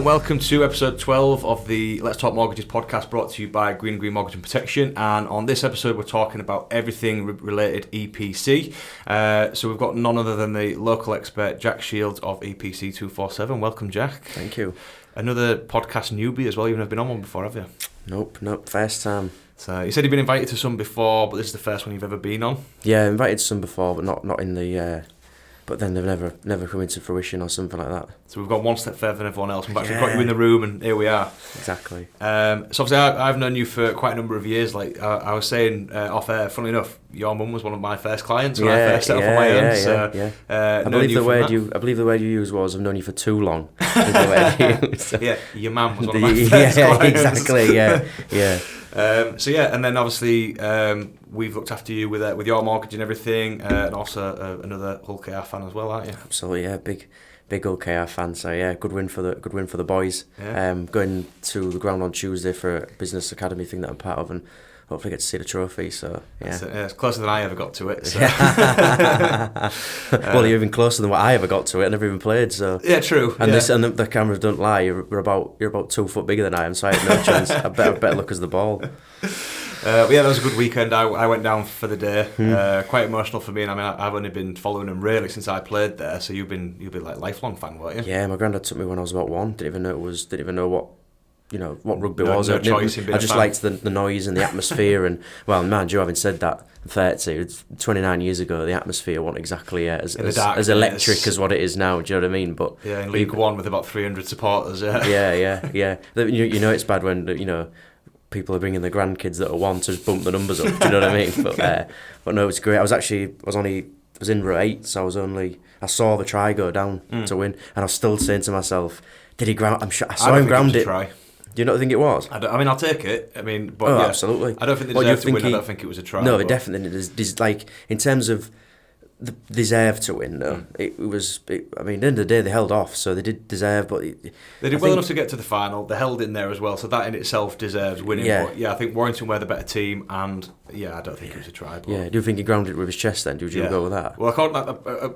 and welcome to episode 12 of the Let's Talk Mortgages podcast, brought to you by Green Mortgage and Protection. And on this episode, we're talking about everything related EPC. So we've got none other than the local expert, Jack Shields of EPC 247. Welcome, Jack. Thank you. Another podcast newbie as well. You've never been on one before, have you? Nope, first time. So you said you've been invited to some before, but this is the first one you've ever been on? Yeah, invited to some before, but not in the... But then they've never come into fruition or something like that. So we've got one step further than everyone else. We've actually got you in the room, and here we are. Exactly. So obviously I've known you for quite a number of years. Like I was saying off air, funnily enough, your mum was one of my first clients when I first set up on my own. I believe the word you used was, "I've known you for too long." Yeah, your mum was one of my first clients. Exactly. Yeah. And then obviously we've looked after you with your mortgage and everything, and also another Hull KR fan as well, aren't you? Absolutely, yeah, big Hull KR fan. So yeah, good win for the boys. Yeah. Going to the ground on Tuesday for a business academy thing that I'm part of, and hopefully get to see the trophy. So yeah, it's closer than I ever got to it. So. Well, you're even closer than what I ever got to it. I never even played. So yeah, true. And the cameras don't lie. You're about 2 foot bigger than I am, so I had no chance. I better look as the ball. That was a good weekend. I went down for the day. Quite emotional for me, and I mean I've only been following them really since I played there. So you've been like a lifelong fan, weren't you? Yeah, my granddad took me when I was about 1. Didn't even know what rugby was. No choice in being I just liked the noise and the atmosphere, and well, man, you having said that, 29 years ago, the atmosphere wasn't exactly as electric as what it is now. Do you know what I mean? But yeah, in League One with about 300 supporters. Yeah. You know it's bad when people are bringing the grandkids that are 1 to just bump the numbers up. Do you know what I mean? But no, it's great. I was in row 8, so I saw the try go down to win, and I was still saying to myself, did he ground? I'm sure I saw him ground it. Try. Do you not think it was? I'll take it. But yeah, absolutely. I don't think they deserved to win. I don't think it was a try. No, they definitely did. Like, in terms of the deserve to win, though, it was. At the end of the day, they held off, so they did deserve. But they did well enough to get to the final. They held in there as well, so that in itself deserves winning. Yeah. But I think Warrington were the better team, and I don't think it was a try. But yeah, do you think he grounded it with his chest then? Would you go with that? Well,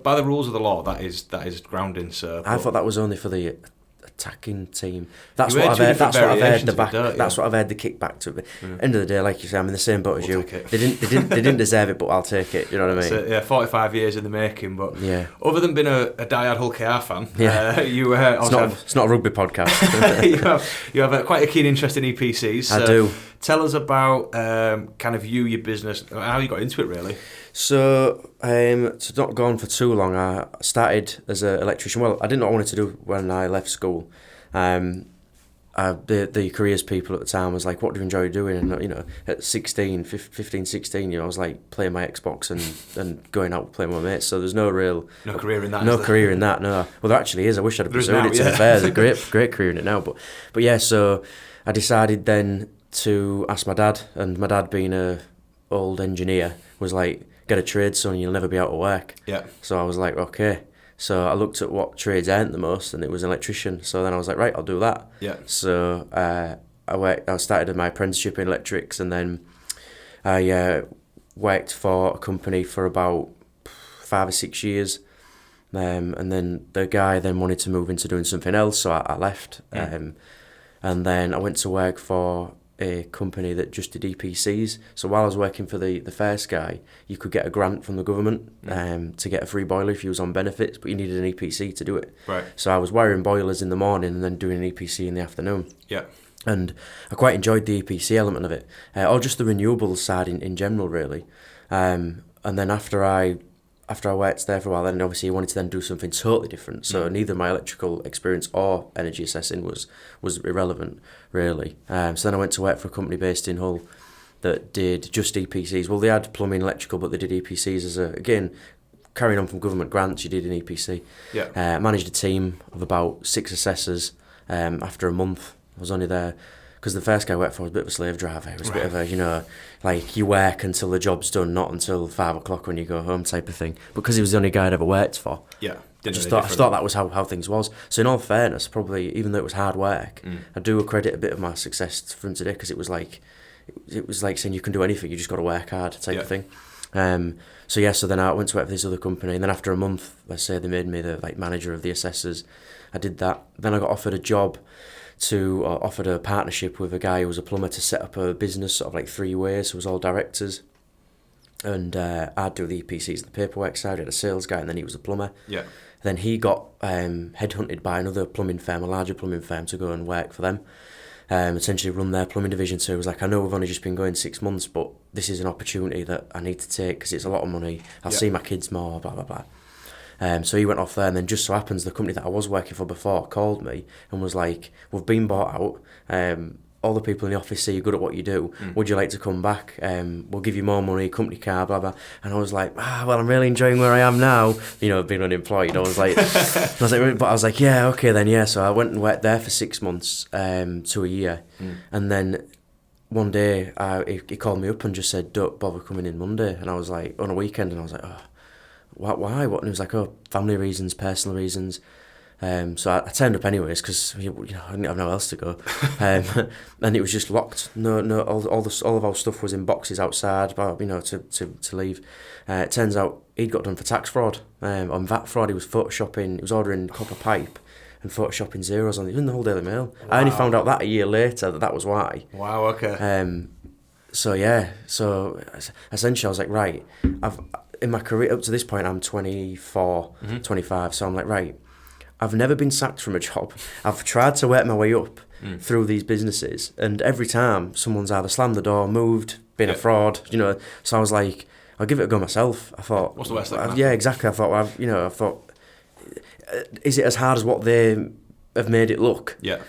by the rules of the law, that is grounding. So I thought that was only for the attacking team. That's what I've heard. That's what I've heard. That's what I've heard. The kickback to it. End of the day, like you say, I'm in the same boat as you. They didn't deserve it, but I'll take it. You know what I mean? 45 years in the making. But yeah, other than being a diehard Hull KR fan, it's not a rugby podcast. you have quite a keen interest in EPCs. So I do. Tell us about kind of your business, how you got into it, really. So, to not go on for too long, I started as an electrician. Well, I didn't know what I wanted to do when I left school. The careers people at the time was like, what do you enjoy doing? And, at 15, 16, I was like playing my Xbox and going out playing with my mates. So there's no career in that. No career in that, no. Well, there actually is. I wish I'd have pursued it, to be fair. There's a great career in it now. But yeah, so I decided then to ask my dad, and my dad being a old engineer was like, get a trade, son, you'll never be out of work. Yeah. So I was like, okay. So I looked at what trades earned the most, and it was an electrician. So then I was like, right, I'll do that. Yeah. So I started my apprenticeship in electrics, and then I worked for a company for about 5 or 6 years. And then the guy then wanted to move into doing something else, so I left. And then I went to work for a company that just did EPCs. So while I was working for the first guy, you could get a grant from the government to get a free boiler if you was on benefits, but you needed an EPC to do it. Right. So I was wiring boilers in the morning and then doing an EPC in the afternoon. Yeah. And I quite enjoyed the EPC element of it, or just the renewables side in general, really. And then after I worked there for a while, then obviously I wanted to then do something totally different. So neither my electrical experience or energy assessing was irrelevant, really. So then I went to work for a company based in Hull that did just EPCs. Well, they had plumbing, electrical, but they did EPCs again, carrying on from government grants, you did an EPC. Yeah. I managed a team of about 6 assessors. After a month, I was only there because the first guy I worked for was a bit of a slave driver. It was a bit of a, like you work until the job's done, not until 5 o'clock when you go home type of thing. Because he was the only guy I'd ever worked for. Yeah. I thought that was how things was. So in all fairness, probably, even though it was hard work, I do accredit a bit of my success from today, because it was like saying you can do anything, you just got to work hard type of thing. So then I went to work for this other company, and then after a month, let's say they made me the like manager of the assessors. I did that. Then I got offered a job offered a partnership with a guy who was a plumber to set up a business sort of like 3 ways. So it was all directors. And I'd do the EPCs and the paperwork side. I had a sales guy, and then he was a plumber. Yeah. Then he got headhunted by another plumbing firm, a larger plumbing firm, to go and work for them. Essentially run their plumbing division. So it was like, I know we've only just been going 6 months, but this is an opportunity that I need to take because it's a lot of money. I'll see my kids more, blah, blah, blah. So he went off there, and then just so happens the company that I was working for before called me and was like, we've been bought out. All the people in the office say you're good at what you do. Would you like to come back? We'll give you more money, company car, blah, blah. And I was like, well, I'm really enjoying where I am now. You know, being unemployed. I was like, yeah, okay then, yeah. So I went and worked there for 6 months to a year. And then one day he called me up and just said, don't bother coming in Monday. And I was like, on a weekend, and I was like, oh, why? What? And he was like, oh, family reasons, personal reasons. So I turned up anyways because I didn't have nowhere else to go, and it was just locked. No, all of our stuff was in boxes outside, but to leave. It turns out he'd got done for tax fraud. On VAT fraud, he was photoshopping. He was ordering copper pipe and photoshopping zeros on it. In the whole Daily Mail. Wow. I only found out that a year later that was why. Wow. Okay. So essentially I was like, right, in my career up to this point I'm 24, 25. So I'm like, right. I've never been sacked from a job. I've tried to work my way up through these businesses, and every time someone's either slammed the door, moved, been a fraud, So I was like, I'll give it a go myself. I thought, what's the worst that can happen? Yeah, exactly. I thought, is it as hard as what they have made it look? Yeah.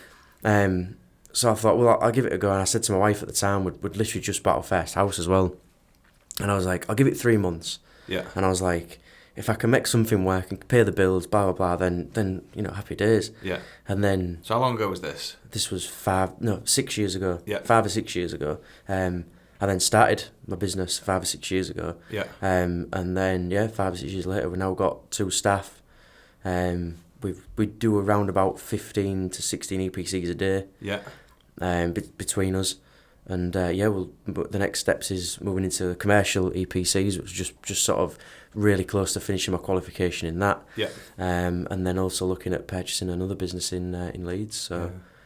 So I thought, well, I'll give it a go. And I said to my wife at the time, we'd literally just bought our first house as well, and I was like, I'll give it 3 months. Yeah. And I was like, if I can make something work and pay the bills, blah, blah, blah, then happy days. Yeah. And then... So how long ago was this? This was 6 years ago. Yeah. 5 or 6 years ago. I then started my business 5 or 6 years ago. Yeah. And then, 5 or 6 years later, we've now got 2 staff. We do around about 15 to 16 EPCs a day. Yeah. Between us. And the next steps is moving into commercial EPCs, which is just sort of really close to finishing my qualification in that. Yeah. And then also looking at purchasing another business in Leeds.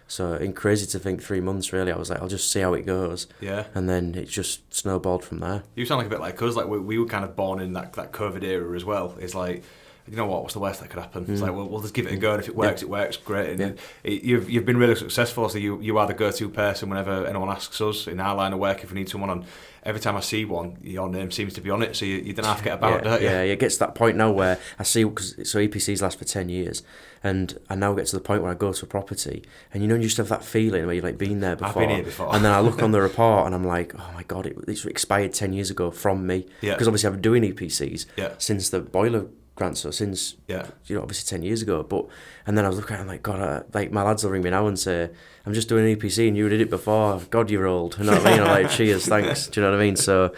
So crazy to think 3 months really. I was like, I'll just see how it goes. Yeah. And then it just snowballed from there. You sound like a bit like us. Like we were kind of born in that COVID era as well. It's like, you know what's the worst that could happen? It's like, well, we'll just give it a go, and if it works, it works, great. And you've been really successful, so you are the go-to person whenever anyone asks us in our line of work if we need someone on. Every time I see one, your name seems to be on it, so you don't have to get about it, don't you? Yeah, it gets to that point now where I see, so EPCs last for 10 years, and I now get to the point where I go to a property, and you just have that feeling where you've like been there before. I've been here before. And then I look on the report, and I'm like, oh my God, it's expired 10 years ago from me. Yeah. Because obviously I've been doing EPCs since the boiler grant, so since obviously 10 years ago. And then I was looking at it, I'm like, God, my lads will ring me now and say, I'm just doing an EPC and you did it before. God, you're old. You know what I mean? I'm like, cheers, thanks. Do you know what I mean? So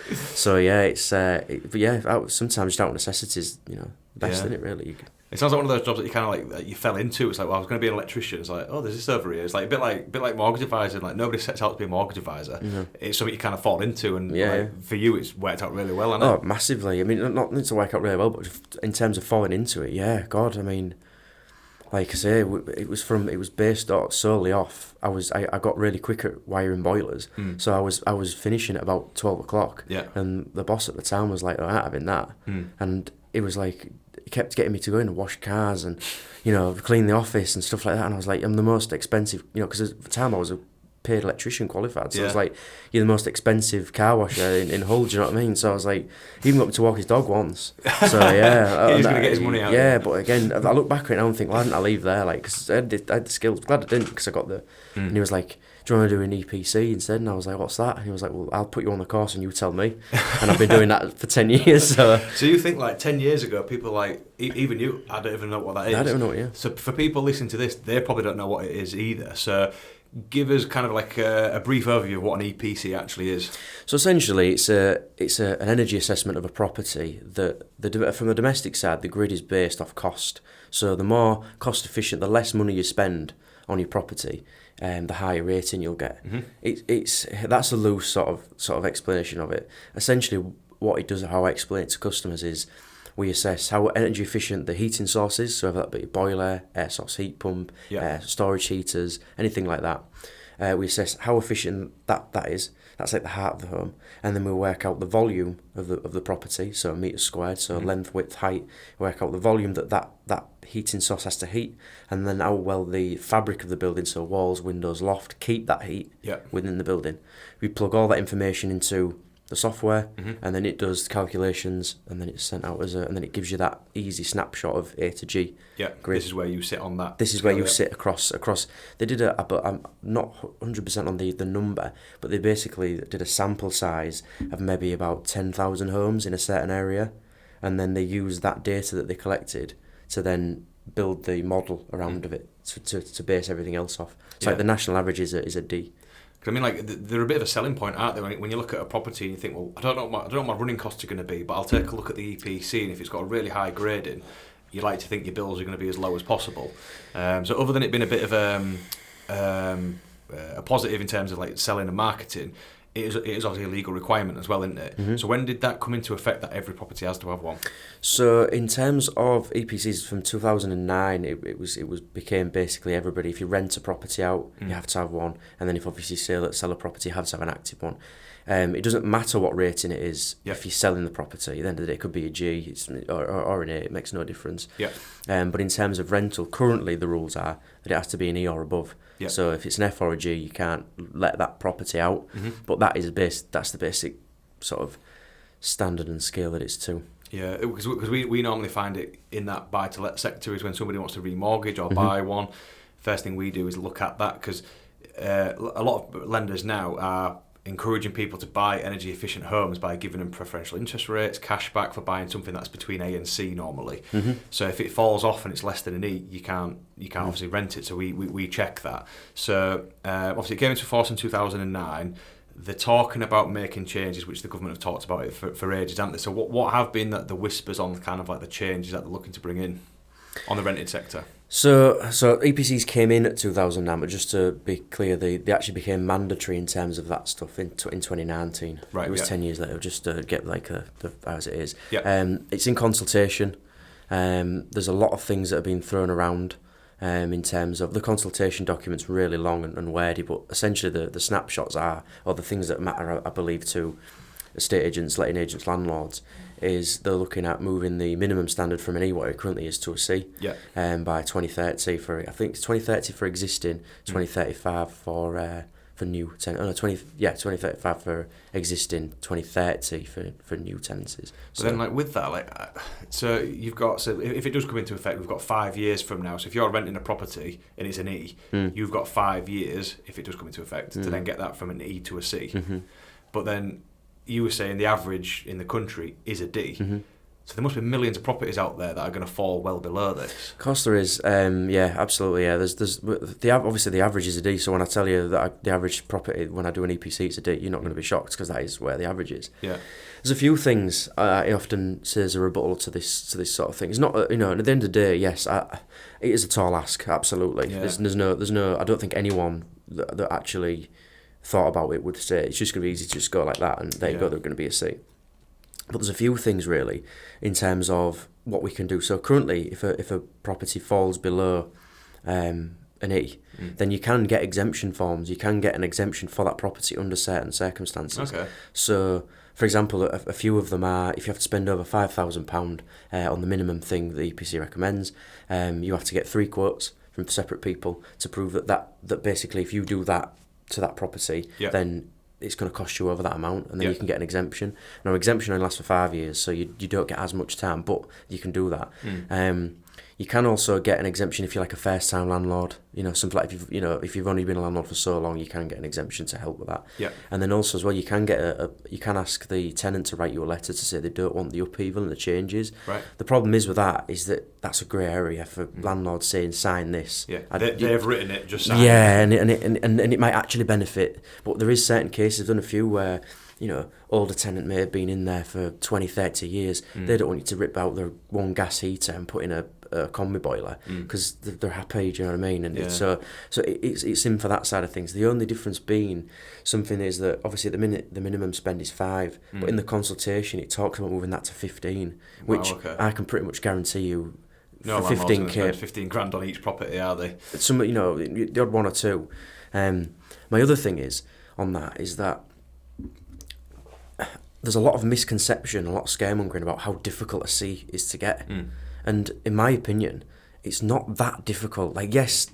yeah, it's sometimes just out of necessities, the best, isn't it, really? It sounds like one of those jobs that you kind of like you fell into. It's like, well, I was going to be an electrician. It's like, oh, there's this over here. It's like a bit like mortgage advisor. Like nobody sets out to be a mortgage advisor. Mm-hmm. It's something you kind of fall into, and for you, it's worked out really well. Hasn't it? Massively. I mean, not to work out really well, but in terms of falling into it, God. I mean, like I say, it was based solely off. I got really quick at wiring boilers, so I was finishing at about 12 o'clock. Yeah. And the boss at the time was like, "All right, having that," and it was like. He kept getting me to go in and wash cars and, clean the office and stuff like that. And I was like, I'm the most expensive, because at the time I was a paid electrician qualified. So I was like, you're the most expensive car washer in Hull, do you know what I mean? So I was like, he even got me to walk his dog once. So yeah. He was going to get his money out. Yeah, but again, I look back at it now and think, why didn't I leave there? Like, because I had the skills. Glad I didn't, because I got the... And he was like, do you want to do an EPC instead? And I was like, what's that? And he was like, well, I'll put you on the course and you tell me. And I've been doing that for 10 years. So you think like 10 years ago, people like, even you, I don't even know what that is. I don't know, yeah. So for people listening to this, they probably don't know what it is either. So give us kind of like a brief overview of what an EPC actually is. So essentially, it's an energy assessment of a property that from the domestic side, the grid is based off cost. So the more cost efficient, the less money you spend on your property, the higher rating you'll get. Mm-hmm. That's a loose sort of explanation of it. Essentially, what it does, how I explain it to customers is we assess how energy efficient the heating source is, so whether that be a boiler, air source heat pump, storage heaters, anything like that. We assess how efficient that is. That's like the heart of the home, and then we work out the volume of the property, so meters squared, so length, width, height. Work out the volume that heating source has to heat, and then how well the fabric of the building, so walls, windows, loft, keep that heat within the building. We plug all that information into the software, and then it does the calculations, and then it's sent out and then it gives you that easy snapshot of A to G. Yeah, grid. This is where you sit on that. This is where you sit across. They did but I'm not 100% on the number, but they basically did a sample size of maybe about 10,000 homes in a certain area, and then they used that data that they collected to then build the model around of it to base everything else off. So like the national average is a D. I mean, like, they're a bit of a selling point, aren't they? When you look at a property and you think, well, I don't know what my running costs are going to be, but I'll take a look at the EPC, and if it's got a really high grading, you like to think your bills are going to be as low as possible. So other than it being a bit of a positive in terms of like selling and marketing, it is obviously a legal requirement as well, isn't it? So when did that come into effect that every property has to have one? So in terms of EPCs from 2009, it became basically everybody. If you rent a property out, you have to have one, and then if obviously sell a property, you have to have an active one. It doesn't matter what rating it is. If you're selling the property, at the end of the day, it could be a G or an A. It makes no difference. But in terms of rental, currently the rules are that it has to be an E or above. So if it's an F or a G, you can't let that property out. But that's the basic sort of standard and scale that it's to. Yeah, because we normally find it in that buy-to-let sector is when somebody wants to remortgage or buy one. First thing we do is look at that, because a lot of lenders now are encouraging people to buy energy efficient homes by giving them preferential interest rates, cash back for buying something that's between A and C normally. So if it falls off and it's less than an E, you can't obviously rent it. So we check that. So obviously it came into force in 2009. They're talking about making changes, which the government have talked about it for ages, haven't they? So what have been the whispers on kind of like the changes that they're looking to bring in on the rented sector? So EPCs came in at 2009, but just to be clear, they actually became mandatory in terms of that stuff in 2019. Right, it was 10 years later, just to get like as it is. Yeah. It's in consultation. There's a lot of things that have been thrown around in terms of the consultation document's really long and wordy, but essentially the snapshots or the things that matter, I believe, to estate agents, letting agents, landlords, is they're looking at moving the minimum standard from an E, what it currently is, to a C. By 2030 I think it's 2030 for existing, 2035 for new tenants. 2035 for existing, 2030 for new tenancies. But then, like with that, so if it does come into effect, we've got 5 years from now. So if you're renting a property and it's an E, you've got 5 years if it does come into effect to then get that from an E to a C. But then you were saying the average in the country is a D. So there must be millions of properties out there that are going to fall well below this. Of course there is. Yeah, absolutely. Yeah, there's obviously the average is a D. So when I tell you that the average property when I do an EPC it's a D, you're not going to be shocked, because that is where the average is. Yeah. There's a few things I often say as a rebuttal to this sort of thing. It's not, at the end of the day, yes, it is a tall ask. Absolutely. Yeah. There's no. I don't think anyone that actually thought about it would say it's just going to be easy to just go like that and there you go, they're going to be a C. But there's a few things really in terms of what we can do. So currently, if a property falls below an E, then you can get exemption forms. You can get an exemption for that property under certain circumstances. Okay. So, for example, a few of them are if you have to spend over £5,000 on the minimum thing the EPC recommends, you have to get 3 quotes from separate people to prove that basically if you do that to that property, then it's going to cost you over that amount, and then you can get an exemption. Now, exemption only lasts for 5 years, so you don't get as much time, but you can do that. You can also get an exemption if you're like a first-time landlord. Something like if you've only been a landlord for so long, you can get an exemption to help with that. Yeah. And then also as well, you can get you can ask the tenant to write you a letter to say they don't want the upheaval and the changes. Right. The problem is with that is that's a grey area for landlords saying sign this. Yeah. They've written it, just sign it. Yeah, and it might actually benefit, but there is certain cases. I've done a few where older tenant may have been in there for 20, 30 years. They don't want you to rip out their one gas heater and put in a a combi boiler because they're happy. Do you know what I mean? And Yeah. it's in for that side of things. The only difference being something is that obviously at the minute the minimum spend is 5, but in the consultation it talks about moving that to 15, which I can pretty much guarantee you. No, for 15k, 15 grand on each property, are they? Some, the odd one or two. My other thing is on that is that there's a lot of misconception, a lot of scaremongering about how difficult a C is to get, and in my opinion, it's not that difficult. Like, yes,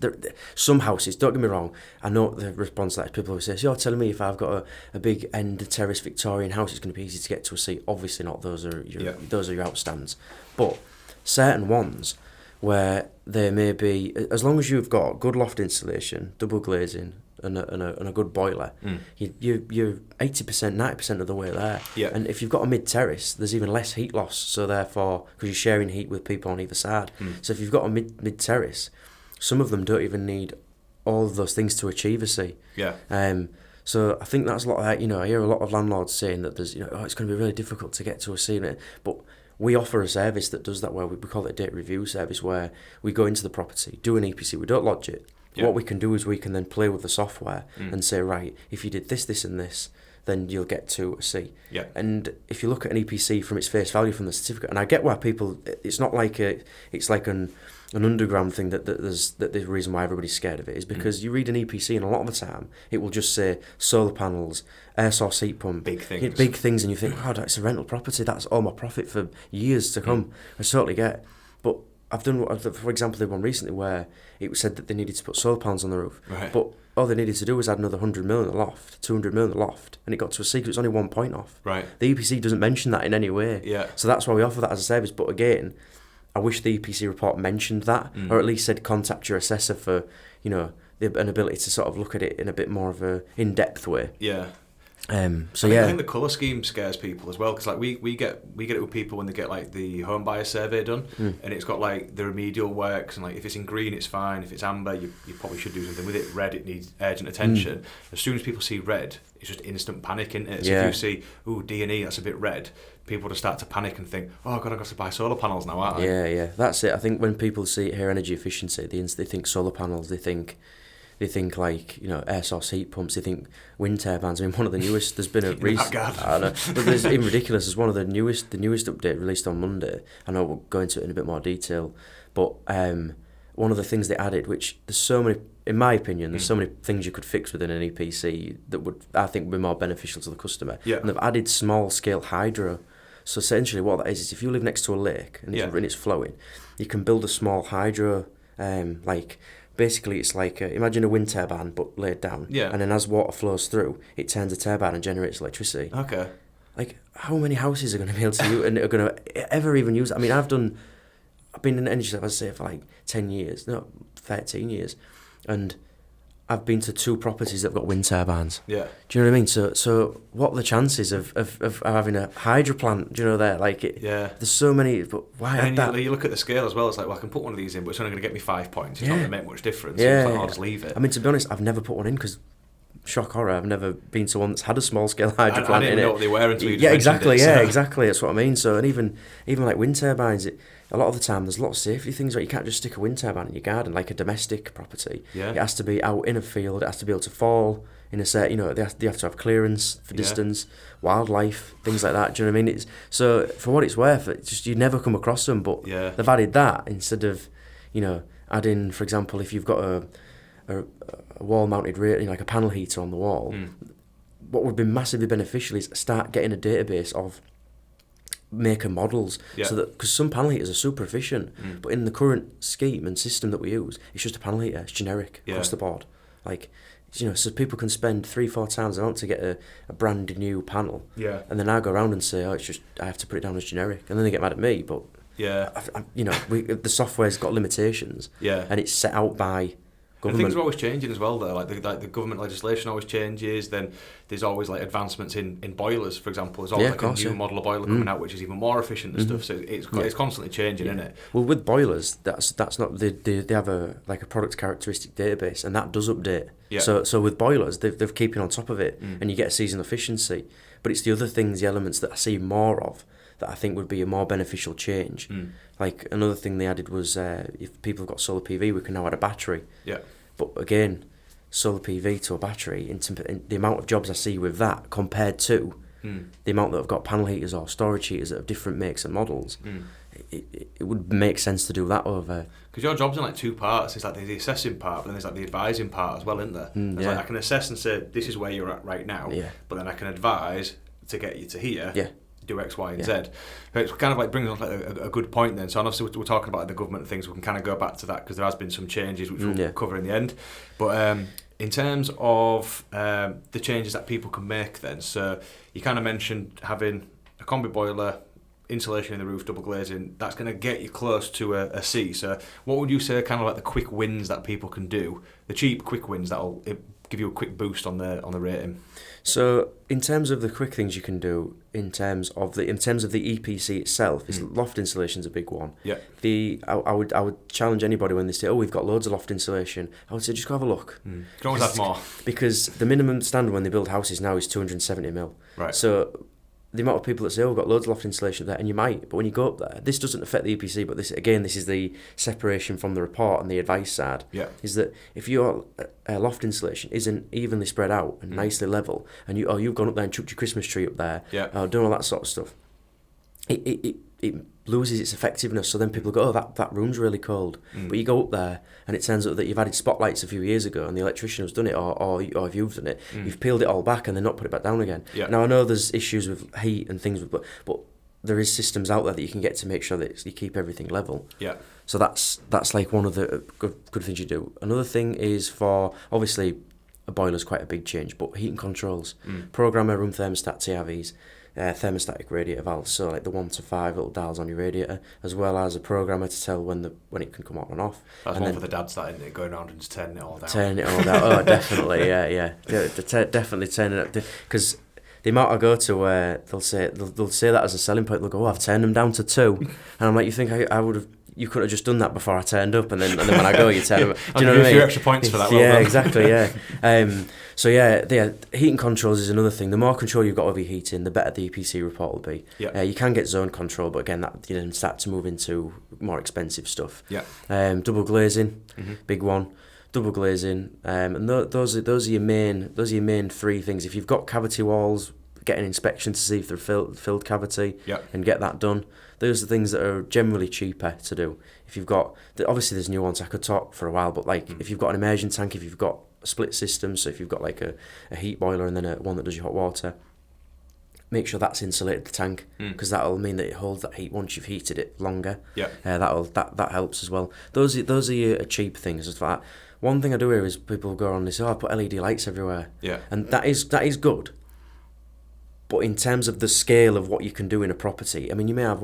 some houses. Don't get me wrong. I know the response to that is people who say, "You're telling me if I've got a big end terrace Victorian house, it's going to be easy to get to a C." Obviously not. Those are your outstands, but certain ones where there may be, as long as you've got good loft insulation, double glazing, and a good boiler, you're 80%, 90% of the way there. Yeah. And if you've got a mid-terrace, there's even less heat loss. So therefore, because you're sharing heat with people on either side. So if you've got a mid-terrace, some of them don't even need all of those things to achieve a C. Yeah. So I think that's a lot of, I hear a lot of landlords saying that there's, it's going to be really difficult to get to a C. But we offer a service that does that, where we call it a data review service, where we go into the property, do an EPC, we don't lodge it. Yeah. What we can do is we can then play with the software and say, right, if you did this, this and this, then you'll get to a C. Yeah. And if you look at an EPC from its face value from the certificate, and I get why people, it's not like it's like an underground thing that the reason why everybody's scared of it is because you read an EPC and a lot of the time it will just say solar panels, air source heat pump, big things, and you think, oh, that's a rental property, that's all my profit for years to come. I totally get, but I've done, for example, the one recently where it said that they needed to put solar panels on the roof, right. But all they needed to do was add another 100 mil in the loft, 200 mil in the loft, and it got to a C because it was only 1 point off. Right. The EPC doesn't mention that in any way. Yeah. So that's why we offer that as a service. But again, I wish the EPC report mentioned that, or at least said contact your assessor for, an ability to sort of look at it in a bit more of a in-depth way. Yeah. I think the colour scheme scares people as well, because like we get it with people when they get like the home buyer survey done, and it's got like the remedial works, and like if it's in green it's fine, if it's amber you probably should do something with it, red it needs urgent attention. As soon as people see red, it's just instant panic, isn't it? So if you see D&E, that's a bit red, people just start to panic and think, oh god, I've got to buy solar panels now, aren't I? Yeah, that's it. I think when people hear energy efficiency, they think solar panels, they think like, air source heat pumps, they think wind turbines. I mean, one of the newest, there's been a recent, I know, but there's even ridiculous, there's one of the newest update released on Monday. I know we'll go into it in a bit more detail, but one of the things they added, which there's so many, in my opinion, there's so many things you could fix within an EPC that would, I think, be more beneficial to the customer. Yeah. And they've added small scale hydro. So essentially what that is if you live next to a lake and it's flowing, you can build a small hydro, basically it's like, imagine a wind turbine but laid down. Yeah. And then as water flows through, it turns a turbine and generates electricity. Okay. Like, how many houses are going to be able to use and are going to ever even use it? I mean, I've been in energy, I'd say, for like 13 years. And I've been to 2 properties that have got wind turbines. Yeah. Do you know what I mean? So what are the chances of having a hydro plant, there? Like, there's so many, but why add that? You look at the scale as well, it's like, well, I can put one of these in, but it's only going to get me 5 points. It's not going to make much difference. Yeah. So it's like, I'll just leave it. I mean, to be honest, I've never put one in because, shock horror, I've never been to one that's had a small scale hydro plant in it. I didn't know what they were until you just exactly, it, so. Exactly, that's what I mean. So, and even like wind turbines, a lot of the time there's a lot of safety things, right? You can't just stick a wind turbine in your garden like a domestic property. Yeah. It has to be out in a field, it has to be able to fall in a set, they have to have clearance for distance, wildlife, things like that. Do you know what I mean? So for what it's worth, you never come across them, but they've added that instead of, adding, for example, if you've got a wall-mounted like a panel heater on the wall, what would be massively beneficial is start getting a database of maker models, so that, because some panel heaters are super efficient, but in the current scheme and system that we use, it's just a panel heater, it's generic across the board, like, so people can spend 3-4 times a month to get a brand new panel, and then I go around and say, oh, it's just, I have to put it down as generic, and then they get mad at me, but the software's got limitations, and it's set out by government. And things are always changing as well, though. Like the government legislation always changes. Then there's always like advancements in boilers, for example. There's always a new model of boiler coming out, which is even more efficient and stuff. So it's constantly changing, isn't it? Well, with boilers, that's not they have a product characteristic database, and that does update. Yeah. So with boilers, they're keeping on top of it, and you get a seasonal efficiency. But it's the other things, the elements that I see more of that I think would be a more beneficial change. Like another thing they added was if people have got solar PV, we can now add a battery. Yeah. But again, solar PV to a battery, in the amount of jobs I see with that compared to the amount that have got panel heaters or storage heaters that have different makes and models, it would make sense to do that over. Because your job's in like two parts. It's like the assessing part, but then there's like the advising part as well, isn't there? Like I can assess and say this is where you're at right now, but then I can advise to get you to here. Do X, Y, and Z. It kind of like brings us like a good point then. So obviously we're talking about the government things. We can kind of go back to that because there has been some changes which we'll cover in the end. But in terms of the changes that people can make then, so you kind of mentioned having a combi boiler, insulation in the roof, double glazing. That's going to get you close to a C. So what would you say are kind of like the quick wins that people can do? The cheap quick wins that'll give you a quick boost on the rating. So in terms of the quick things you can do, in terms of the EPC itself, is loft insulation's a big one. Yeah. I would challenge anybody when they say, we've got loads of loft insulation. I would say just go have a look. You can always have more. Because the minimum standard when they build houses now is 270 mil. Right. So the amount of people that say, we've got loads of loft insulation there, and you might, but when you go up there, this doesn't affect the EPC, but this is the separation from the report and the advice side, is that if your loft insulation isn't evenly spread out and nicely level, and you've gone up there and chucked your Christmas tree up there, done all that sort of stuff, it loses its effectiveness. So then people go, that room's really cold. But you go up there and it turns out that you've added spotlights a few years ago and the electrician has done it, or if you've done it, you've peeled it all back and then not put it back down again. Now I know there's issues with heat and things, but there is systems out there that you can get to make sure that you keep everything level. So that's like one of the good things you do. Another thing is for, obviously a boiler's quite a big change, but heating controls, programmer, room thermostat, TRVs, thermostatic radiator valves, so like the 1 to 5 little dials on your radiator, as well as a programmer to tell when it can come on and off. That's and one for the dads, that, isn't it? Going around and just turning it all down. Turning it all down. Oh, definitely, yeah. Definitely turning it up, because the amount I go to where they'll say that as a selling point. They'll go, I've turned them down to 2, and I'm like, you think I would have? You could have just done that before I turned up, and then when I go, you turn them. Do you know what I mean? A few extra points for that. Yeah, exactly. Yeah. So heating controls is another thing. The more control you've got over your heating, the better the EPC report will be. You can get zone control, but again, that start to move into more expensive stuff. Double glazing, big one. Double glazing, and those are your main 3 things. If you've got cavity walls, get an inspection to see if they're filled cavity, and get that done. Those are the things that are generally cheaper to do. If you've got, obviously there's nuance, I could talk for a while, but like if you've got an immersion tank, if you've got a split system, so if you've got like a heat boiler and then one that does your hot water, make sure that's insulated the tank, because that'll mean that it holds that heat once you've heated it longer. That helps as well. Those are your cheap things. As that. One thing I do hear is people go on this, I put LED lights everywhere, and that is good. But in terms of the scale of what you can do in a property, I mean, you may have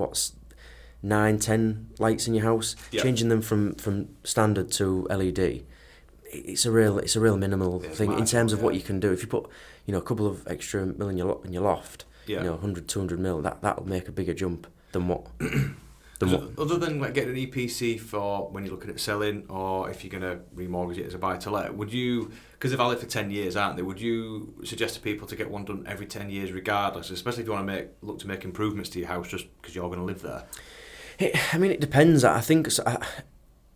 9, 10 lights in your house. Changing them from standard to LED, it's a real minimal thing in terms of what you can do. If you put a couple of extra mil in your loft, 100, 200 mil, that'll make a bigger jump than what. Other than like getting an EPC for when you're looking at selling, or if you're going to remortgage it as a buy-to-let, would you, because they're valid for 10 years, aren't they, would you suggest to people to get one done every 10 years regardless, especially if you want to look to make improvements to your house just because you're going to live there? I mean, it depends. I think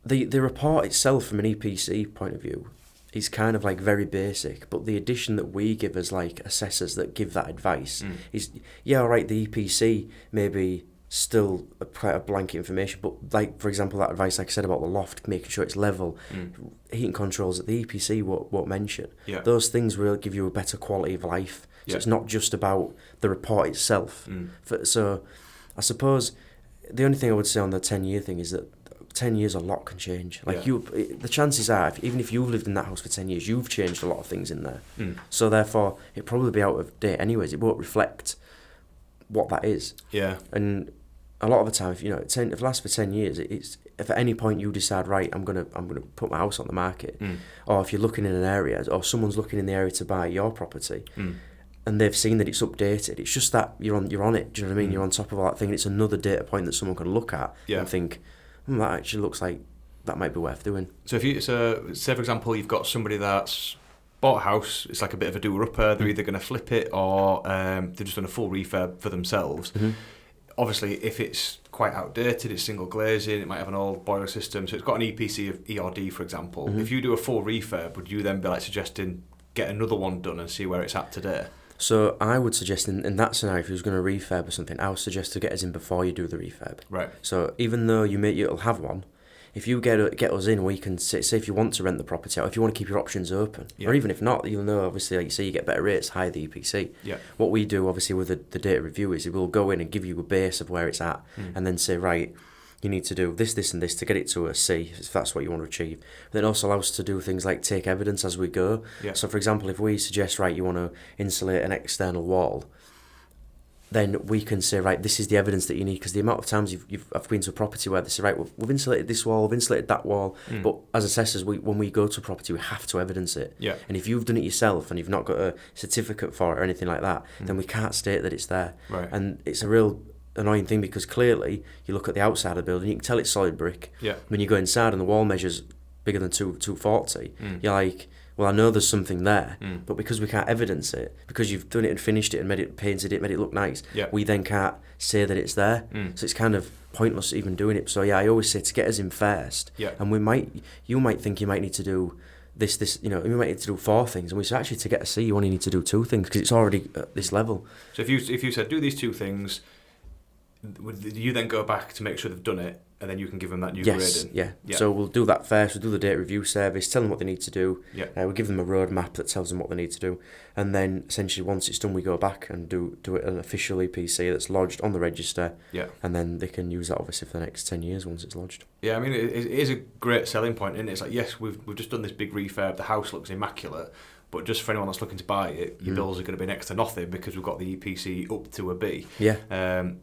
the report itself from an EPC point of view is kind of like very basic, but the addition that we give as like assessors that give that advice is, all right, the EPC maybe still quite a blanket information, but like for example that advice like I said about the loft, making sure it's level, heating controls that the EPC won't mention, those things will give you a better quality of life. So it's not just about the report itself. So I suppose the only thing I would say on the 10-year thing is that 10 years a lot can change. Like the chances are, even if you've lived in that house for 10 years, you've changed a lot of things in there. So therefore it'll probably be out of date anyways. It won't reflect what that is. And a lot of the time, if it lasts for 10 years, it's if at any point you decide, right, I'm gonna put my house on the market, or if you're looking in an area, or someone's looking in the area to buy your property, and they've seen that it's updated, it's just that you're on it. Do you know what I mean? You're on top of all that thing, and it's another data point that someone can look at and think, that actually looks like that might be worth doing. So say for example, you've got somebody that's bought a house, it's like a bit of a doer-upper, they're either going to flip it or they're just doing a full refurb for themselves. obviously, if it's quite outdated, it's single glazing, it might have an old boiler system, so it's got an EPC of ERD, for example. Mm-hmm. If you do a full refurb, would you then be like suggesting get another one done and see where it's at today? So I would suggest in that scenario, if you was going to refurb or something, I would suggest to get us in before you do the refurb. Right. So even though you'll have one, if you get us in, we can say if you want to rent the property out, if you want to keep your options open, or even if not, you'll know obviously, like you say, you get better rates, higher the EPC. Yeah. What we do obviously with the data review is we'll go in and give you a base of where it's at, and then say, right, you need to do this, this, and this to get it to a C, if that's what you want to achieve. But then it also allows us to do things like take evidence as we go. Yeah. So, for example, if we suggest, right, you want to insulate an external wall, then we can say, right, this is the evidence that you need, because the amount of times I've been to a property where they say, right, we've insulated this wall, we've insulated that wall, but as assessors, when we go to a property, we have to evidence it. Yeah. And if you've done it yourself and you've not got a certificate for it or anything like that, then we can't state that it's there. Right. And it's a real annoying thing, because clearly you look at the outside of the building, you can tell it's solid brick. Yeah. When you go inside and the wall measures bigger than 240, you're like, well, I know there's something there, but because we can't evidence it, because you've done it and finished it and painted it, made it look nice, we then can't say that it's there. So it's kind of pointless even doing it. So yeah, I always say to get us in first, and you might think you might need to do this, you might need to do 4 things, and we say actually to get a C, you only need to do 2 things because it's already at this level. So if you said do these 2 things, would you then go back to make sure they've done it, and then you can give them that new grading? Yeah. So we'll do that first. We'll do the data review service, tell them what they need to do. Yeah. We'll give them a roadmap that tells them what they need to do. And then essentially once it's done, we go back and do it an official EPC that's lodged on the register. Yeah. And then they can use that obviously for the next 10 years once it's lodged. Yeah, I mean, it is a great selling point, isn't it? It's like, yes, we've just done this big refurb, the house looks immaculate, but just for anyone that's looking to buy it, your bills are going to be next to nothing because we've got the EPC up to a B. Yeah.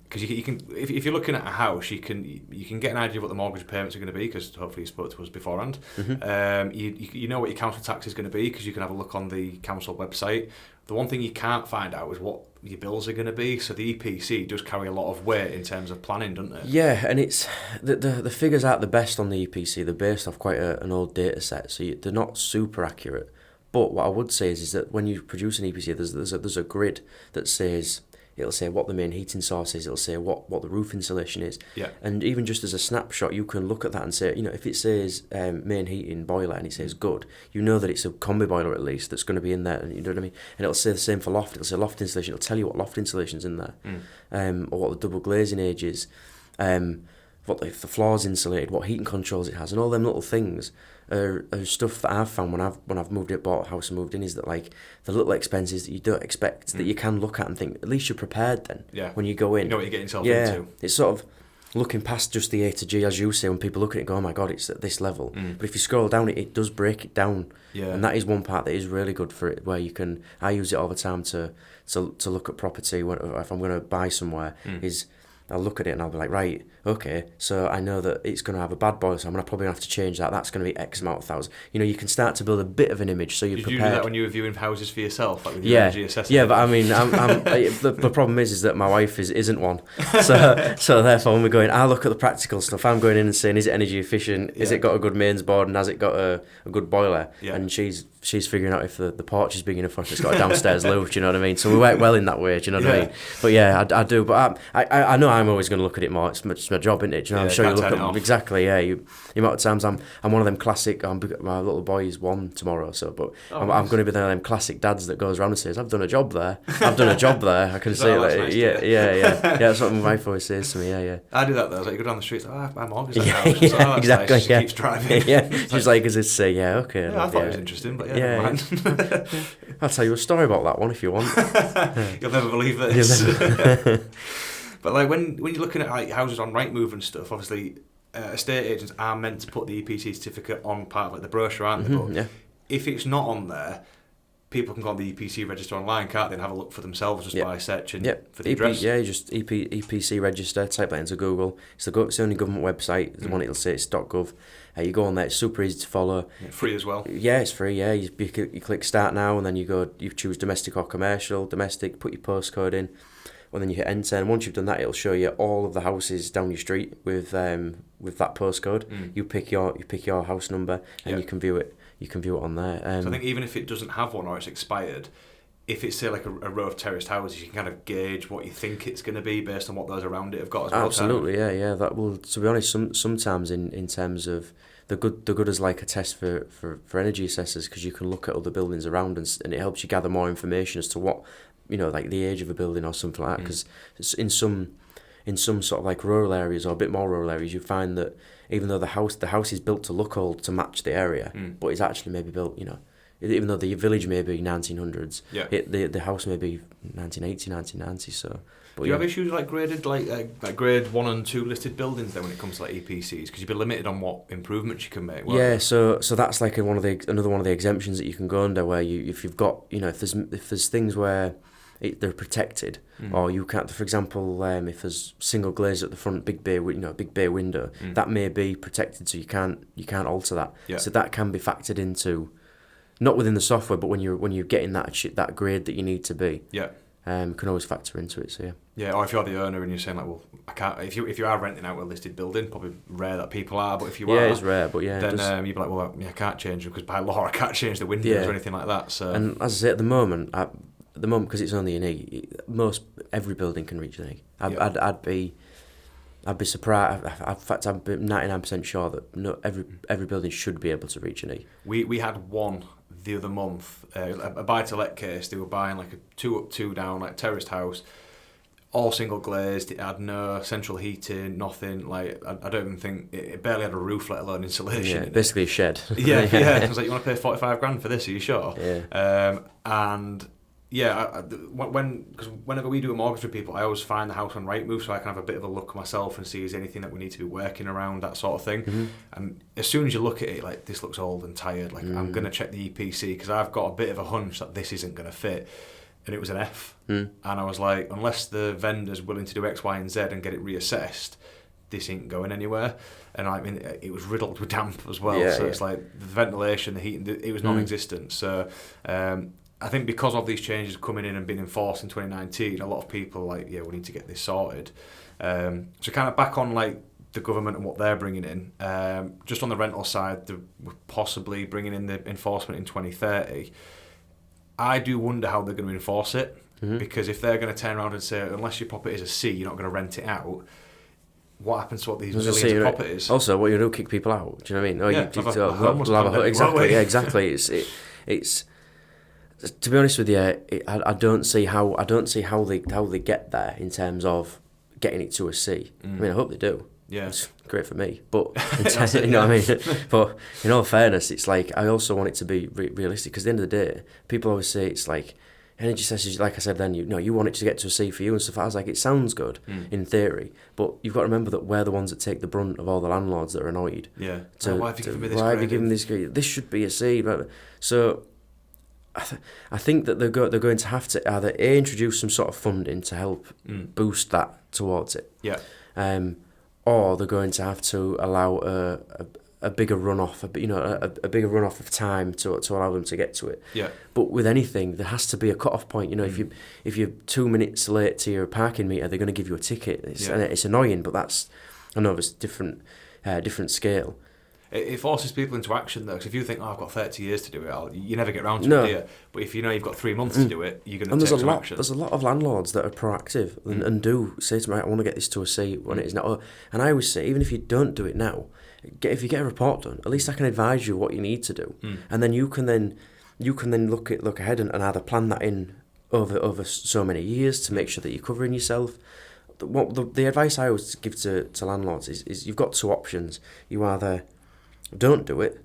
Because you can, if you're looking at a house, you can get an idea of what the mortgage payments are going to be, because hopefully you spoke to us beforehand. You know what your council tax is going to be, because you can have a look on the council website. The one thing you can't find out is what your bills are going to be. So the EPC does carry a lot of weight in terms of planning, doesn't it? Yeah, and it's the figures aren't the best on the EPC. They're based off quite an old data set, so they're not super accurate. But what I would say is that when you produce an EPC, there's a grid that says, it'll say what the main heating source is, it'll say what the roof insulation is. Yeah. And even just as a snapshot, you can look at that and say, if it says main heating boiler and it says good, you know that it's a combi boiler at least that's going to be in there, and you know what I mean? And it'll say the same for loft, it'll say loft insulation, it'll tell you what loft insulation's in there, or what the double glazing age is, what if the floor's insulated, what heating controls it has, and all them little things are stuff that I've found when I've bought a house and moved in, is that like the little expenses that you don't expect that you can look at and think, at least you're prepared then. Yeah. When you go in. You know what you're getting yourself into. It's sort of looking past just the A to G, as you say, when people look at it and go, oh my God, it's at this level. But if you scroll down, it does break it down. Yeah. And that is one part that is really good for it, where I use it all the time to look at property if I'm going to buy somewhere, is I'll look at it and I'll be like, right, okay, so I know that it's going to have a bad boiler, so I'm probably going to have to change that. That's going to be X amount of thousand. You can start to build a bit of an image, so you're prepared. Did you do that when you were viewing houses for yourself, like with your energy assessment? Yeah, but I mean, the problem is that my wife isn't one. So therefore, when we're going, I look at the practical stuff. I'm going in and saying, is it energy efficient? Is it got a good mains board, and has it got a good boiler? Yeah. And she's figuring out if the porch is big enough or if it's got a downstairs loo, do you know what I mean? So we work well in that way, do you know what I mean? But yeah, I do. But I know I'm always going to look at it more. It's my job, isn't it? Do you know, I'm sure you look at exactly. Yeah, the amount of times I'm one of them classic. My little boy is 1 tomorrow, so I'm going to be one of them classic dads that goes around and says, "I've done a job there. I've done a job there." I can say like, nice, yeah. That's what my wife always says to me. Yeah. I do that though. Like you go down the street, like, my mortgage. Exactly. Nice. She keeps driving. Yeah. She's like, "As I say, yeah, okay." Yeah, I thought it was interesting, but never mind. I'll tell you a story about that one if you want. You'll never believe this. But like when you're looking at like houses on Rightmove and stuff, obviously estate agents are meant to put the EPC certificate on part of like the brochure, aren't they? But if it's not on there, people can go on the EPC register online, can't they, and have a look for themselves just by searching for the address? Yeah, just EPC register, type that into Google. It's the only government website. The one it'll say it's .gov. You go on there, it's super easy to follow. Free as well. Yeah, it's free, yeah. You click start now, and then you choose domestic or commercial. Domestic, put your postcode in, and then you hit enter. And once you've done that, it'll show you all of the houses down your street with that postcode. You pick your house number, and you can view it. You can view it on there. So I think even if it doesn't have one or it's expired, if it's say like a row of terraced houses, you can kind of gauge what you think it's going to be based on what those around it have got as well. Absolutely, yeah. That will, to be honest, sometimes in terms of the good is like a test for energy assessors, because you can look at other buildings around and it helps you gather more information as to what, like the age of a building or something like that. Because in some sort of like rural areas or a bit more rural areas, you find that even though the house is built to look old to match the area, but it's actually maybe built, even though the village may be 1900s, the house may be 1980, 1990. So, but do you have issues like graded, like grade 1 and 2 listed buildings then when it comes to like EPCs? Because you've been limited on what improvements you can make. Yeah, so that's like another one of the exemptions that you can go under, where if you've got, if there's things where they're protected, or you can't, for example, if there's single glaze at the front, big bay window, that may be protected, so you can't alter that. Yeah. So that can be factored into, not within the software, but when you're getting that grade that you need to be. Yeah. Can always factor into it. So yeah. Yeah, or if you're the owner and you're saying like, well, I can't. If you are renting out a listed building, probably rare that people are. But if you are, it's rare. But yeah, then you'd be like, well, I can't change them because by law I can't change the windows or anything like that. So. And as I say, at the moment, because it's only an E, every building can reach an E. I'd be surprised. In fact, I'm 99% sure that every building should be able to reach an E. We had one the other month, a buy-to-let case. They were buying like a 2 up, 2 down, like terraced house, all single glazed. It had no central heating, nothing. Like I don't even think it barely had a roof, let alone insulation. Yeah, basically a shed. Yeah. I was like, you want to pay 45 grand for this? Are you sure? Yeah. And. Yeah, because whenever we do a mortgage for people, I always find the house on Rightmove so I can have a bit of a look myself and see is anything that we need to be working around, that sort of thing. Mm-hmm. And as soon as you look at it, like, this looks old and tired, like, I'm going to check the EPC because I've got a bit of a hunch that this isn't going to fit. And it was an F. And I was like, unless the vendor's willing to do X, Y, and Z and get it reassessed, this ain't going anywhere. And I mean, it was riddled with damp as well. It's like the ventilation, the heating, it was non-existent. So, I think because of these changes coming in and being enforced in 2019, a lot of people are like, yeah, we need to get this sorted. So kind of back on like the government and what they're bringing in, just on the rental side, they're possibly bringing in the enforcement in 2030. I do wonder how they're going to enforce it, because if they're going to turn around and say, unless your property is a C, you're not going to rent it out, what happens to what these millions of properties? Also, what you do, kick people out. Do you know what I mean? Exactly. Yeah, exactly. It's to be honest with you, I don't see how they get there in terms of getting it to a C. I mean, I hope they do. Yeah, it's great for me. But you know what I mean. But in all fairness, it's like I also want it to be realistic, because at the end of the day, people always say it's like energy assessors. Like I said, then you want it to get to a C for you and stuff. I was like, it sounds good in theory, but you've got to remember that we're the ones that take the brunt of all the landlords that are annoyed. Yeah. Why have you given me this? Why have you given this grade? This should be a C. So. I think that they're going to have to either introduce some sort of funding to help boost that towards it, or they're going to have to allow a bigger runoff, a bigger runoff of time to allow them to get to it. Yeah. But with anything, there has to be a cut-off point. If you're 2 minutes late to your parking meter, they're going to give you a ticket. And it's annoying, but I know it's different scale. It forces people into action, though, because if you think, I've got 30 years to do it, you never get around to it, do you? But if you know you've got 3 months to do it, you're going to take some action. There's a lot of landlords that are proactive and do say to me, I want to get this to a C when it is not. And I always say, even if you don't do it now, if you get a report done, at least I can advise you what you need to do. And then you can then look ahead and either plan that in over so many years to make sure that you're covering yourself. The advice I always give to landlords is you've got 2 options. You either don't do it,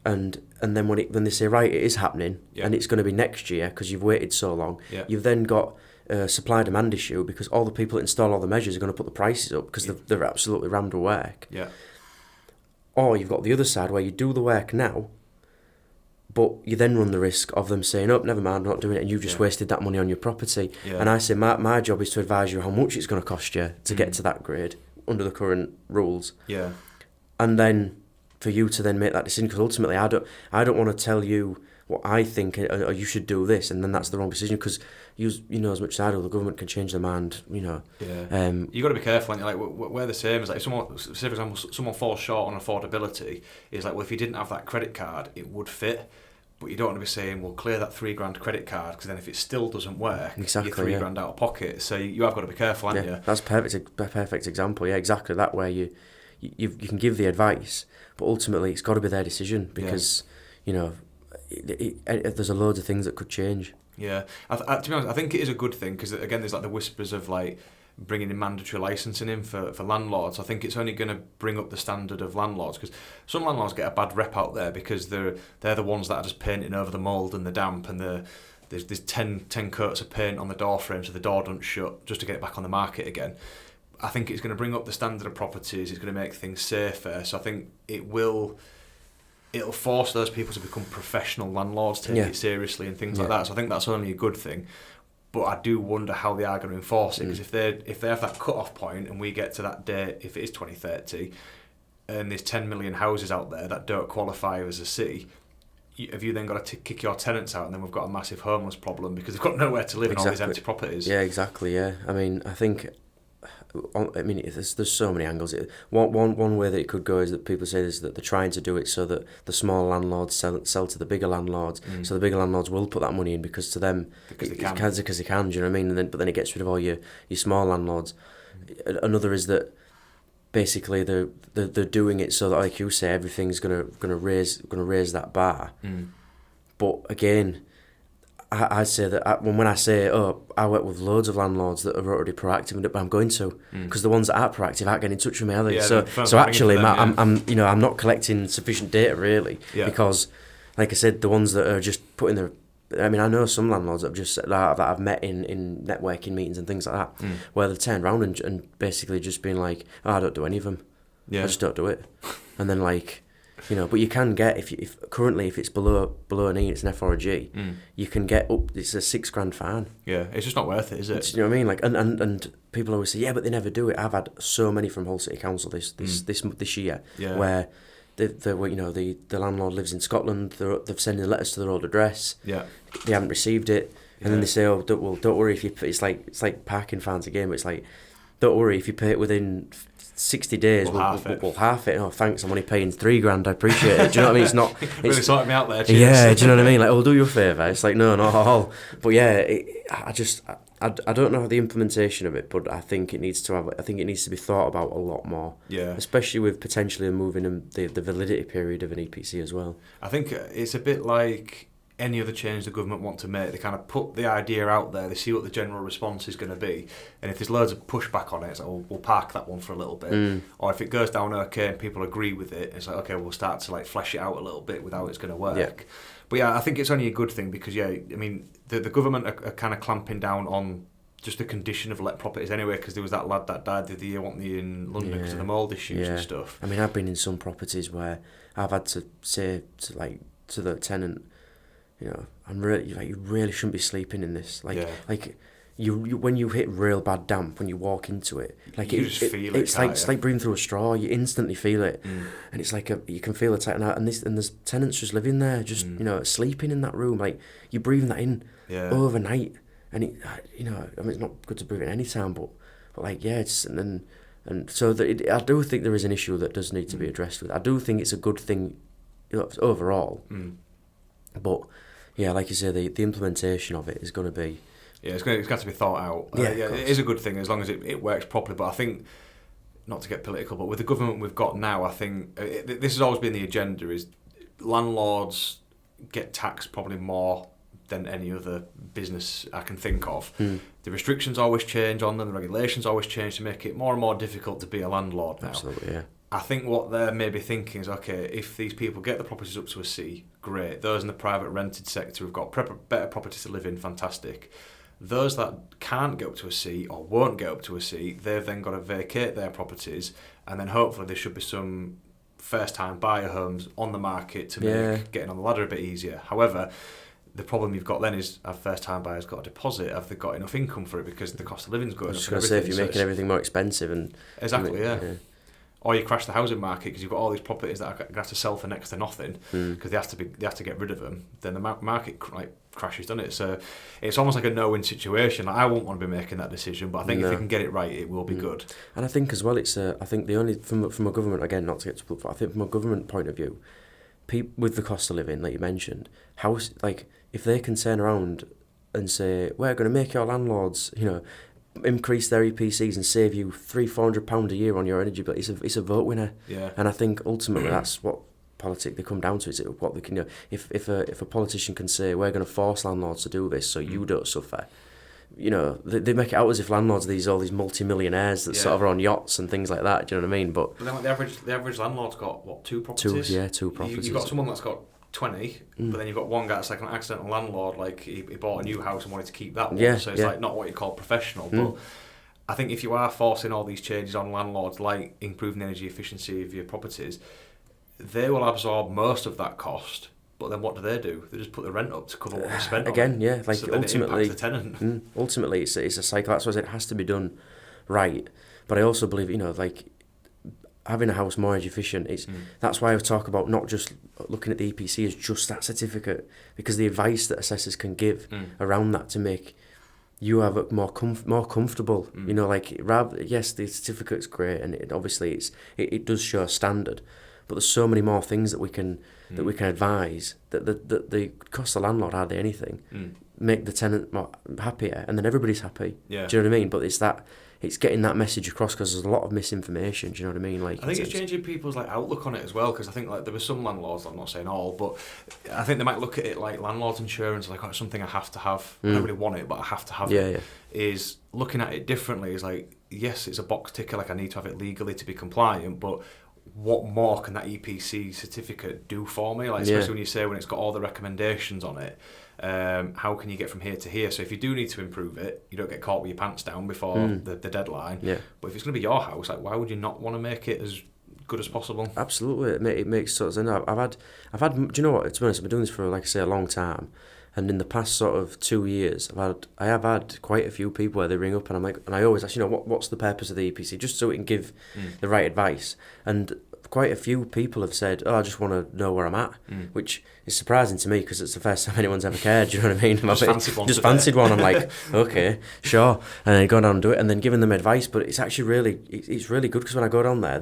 and then when they say, right, it is happening, and it's going to be next year because you've waited so long, you've then got a supply demand issue because all the people that install all the measures are going to put the prices up because they're absolutely rammed with work. Or you've got the other side where you do the work now, but you then run the risk of them saying, oh, never mind, I'm not doing it, and you've just wasted that money on your property. And I say my job is to advise you how much it's going to cost you to get to that grade under the current rules. And then for you to then make that decision, because ultimately I don't want to tell you what I think or you should do this, and then that's the wrong decision, because you know as much as I do, the government can change their mind. You got to be careful. Like we're the same as like someone, say for example, someone falls short on affordability. It's like, well, if you didn't have that credit card, it would fit. But you don't want to be saying, well, clear that $3,000 credit card, because then if it still doesn't work, exactly, you're $3,000 out of pocket. So you have got to be careful, haven't you? That's perfect example. Yeah, exactly that, where you can give the advice, but ultimately it's got to be their decision, because there's a load of things that could change. Yeah, to be honest, I think it is a good thing, because again, there's like the whispers of like bringing in mandatory licensing in for landlords. I think it's only going to bring up the standard of landlords, because some landlords get a bad rep out there because they're the ones that are just painting over the mould and the damp, and there's 10 coats of paint on the door frame so the door doesn't shut, just to get it back on the market again. I think it's going to bring up the standard of properties. It's going to make things safer. So I think it'll force those people to become professional landlords, take it seriously and things like that. So I think that's only a good thing. But I do wonder how they are going to enforce it, because if they have that cut-off point and we get to that date, if it is 2030, and there's 10 million houses out there that don't qualify as a C, have you then got to kick your tenants out, and then we've got a massive homeless problem because they've got nowhere to live in all these empty properties? Yeah, exactly, yeah. I mean, there's so many angles. One way that it could go is that people say is that they're trying to do it so that the small landlords sell to the bigger landlords, so the bigger landlords will put that money in, because to them, because they can, do you know what I mean? But then it gets rid of all your small landlords. Another is that basically they're doing it so that, like you say, everything's gonna raise that bar. But again, I say that when I say, I work with loads of landlords that are already proactive, but I'm going to, because the ones that aren't proactive aren't getting in touch with me, are they? So actually, I'm not collecting sufficient data really, because, like I said, the ones that are just putting their, I mean, I know some landlords that I've met in networking meetings and things like that, where they've turned around and basically just been like, I don't do any of them, I just don't do it, and then like. But you can get, if currently if it's below an E, it's an F or a G, you can get up. It's a $6,000 fine. Yeah, it's just not worth it, is it? You know what I mean? Like, and people always say, yeah, but they never do it. I've had so many from Hull City Council this year, where the landlord lives in Scotland. They've sending letters to their old address. Yeah, they haven't received it, and then they say, don't worry if you. It's like parking fines again. But it's like, don't worry if you pay it within 60 days, we'll half it. Oh, thanks, I'm only paying $3,000. I appreciate it. Do you know what I mean? It's not. It's really sorting me out there. Cheers. Yeah, do you know what I mean? Like, I'll do you a favour. It's like, no, not at all. But yeah, I don't know the implementation of it, but I think it needs to be thought about a lot more. Yeah. Especially with potentially moving the validity period of an EPC as well. I think it's a bit like any other change the government want to make. They kind of put the idea out there, they see what the general response is going to be, and if there's loads of pushback on it, it's like, we'll park that one for a little bit. Or if it goes down okay and people agree with it, it's like, okay, we'll start to like flesh it out a little bit with how it's going to work. Yeah. But yeah, I think it's only a good thing, because I mean, the government are kind of clamping down on just the condition of let properties anyway, because there was that lad that died the other year, wasn't he, in London because of the mould issues and stuff. I mean, I've been in some properties where I've had to say to the tenant, I'm really, you really shouldn't be sleeping in this. You when you hit real bad damp, when you walk into it, you just feel it. It's like breathing through a straw. You instantly feel it, and it's like you can feel it tightening out. And there's tenants just living there, just sleeping in that room. Like, you're breathing that in overnight, and it's not good to breathe it any time, but it's and so I do think there is an issue that does need to be addressed with. I do think it's a good thing, overall, but. Yeah, like you say, the implementation of it is going to be... Yeah, it's got to be thought out. It is a good thing as long as it works properly. But I think, not to get political, but with the government we've got now, I think this has always been the agenda, is landlords get taxed probably more than any other business I can think of. The restrictions always change on them, the regulations always change to make it more and more difficult to be a landlord now. Absolutely, yeah. I think what they're maybe thinking is, okay, if these people get the properties up to a C, great. Those in the private rented sector have got better properties to live in, fantastic. Those that can't get up to a C or won't get up to a C, they've then got to vacate their properties, and then hopefully there should be some first-time buyer homes on the market to make getting on the ladder a bit easier. However, the problem you've got then is, have first-time buyers got a deposit? Have they got enough income for it, because the cost of living's going up? I was going to say, if you're making everything more expensive and... Exactly, yeah. Or you crash the housing market because you've got all these properties that are going to have to sell for next to nothing because they have to get rid of them. Then the market crashes, doesn't it? So it's almost like a no-win situation. I won't want to be making that decision, but I think if we can get it right, it will be good. And I think as well, it's I think the only from a government, again, not to get to, I think from a government point of view, with the cost of living, like you mentioned, like if they can turn around and say, we're going to make your landlords, increase their EPCs and save you £300-400 a year on your energy bill, it's a vote winner. Yeah. And I think ultimately that's what politics they come down to. Is it what they can if a politician can say, we're going to force landlords to do this so you don't suffer. They make it out as if landlords are all these multi-millionaires that sort of are on yachts and things like that. Do you know what I mean? But then like the average landlord's got what, 2 properties? Two properties. You've got someone that's got 20, but then you've got one guy that's like an accidental landlord. Like he bought a new house and wanted to keep that one. Yeah, so it's like not what you call professional. But I think if you are forcing all these changes on landlords, like improving the energy efficiency of your properties, they will absorb most of that cost. But then what do? They just put the rent up to cover what they spent again, on yeah. Like so ultimately, it impacts the tenant. Ultimately, it's a cycle. That's why it has to be done right. But I also believe, like having a house more energy efficient. That's why I talk about not just looking at the EPC as just that certificate, because the advice that assessors can give around that to make you have it more comfortable. Yes, the certificate's great, and it does show a standard. But there's so many more things that we can advise that the cost the landlord hardly anything, make the tenant more happier, and then everybody's happy. Yeah. Do you know what I mean? But it's getting that message across because there's a lot of misinformation. Do you know what I mean? Like I think it's changing people's outlook on it as well, because I think there were some landlords, I'm not saying all, but I think they might look at it like landlord's insurance, like it's something I have to have. I don't really want it, but I have to have it. Yeah. Is looking at it differently is like, yes, it's a box ticker, like I need to have it legally to be compliant, but what more can that EPC certificate do for me? Especially when you say when it's got all the recommendations on it, how can you get from here to here? So if you do need to improve it, you don't get caught with your pants down before the deadline. Yeah. But if it's going to be your house, why would you not want to make it as good as possible? Absolutely, it makes sort of sense. I've had. Do you know what? To be honest, I've been doing this for a long time. And in the past sort of 2 years, I have had quite a few people where they ring up and I'm like, and I always ask, what's the purpose of the EPC, just so it can give the right advice. And quite a few people have said, I just want to know where I'm at, which is surprising to me because it's the first time anyone's ever cared. Do you know what I mean? Just fancied one. I'm like, okay, sure, and then go down and do it, and then giving them advice. But it's actually it's really good because when I go down there,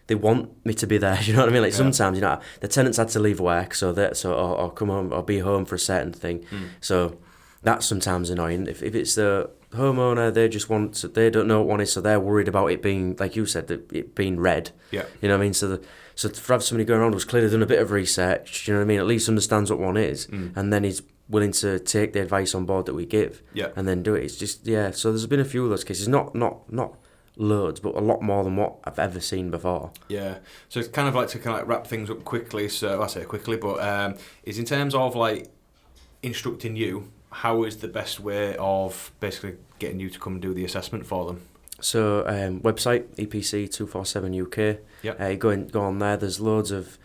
they want me to be there. You know what I mean? Sometimes, the tenants had to leave work, or come home or be home for a certain thing. So that's sometimes annoying. If it's the homeowner, they don't know what one is, so they're worried about it being, like you said, it being read. Yeah. You know what I mean? So for have somebody going around who's clearly done a bit of research, you know what I mean? At least understands what one is, and then is willing to take the advice on board that we give, and then do it. It's just So there's been a few of those cases, not loads, but a lot more than what I've ever seen before. Yeah. So it's kind of like to wrap things up quickly. So I say quickly, but is in terms of instructing you, how is the best way of basically getting you to come and do the assessment for them? So website EPC247 UK. Yep. Go on there. There's loads of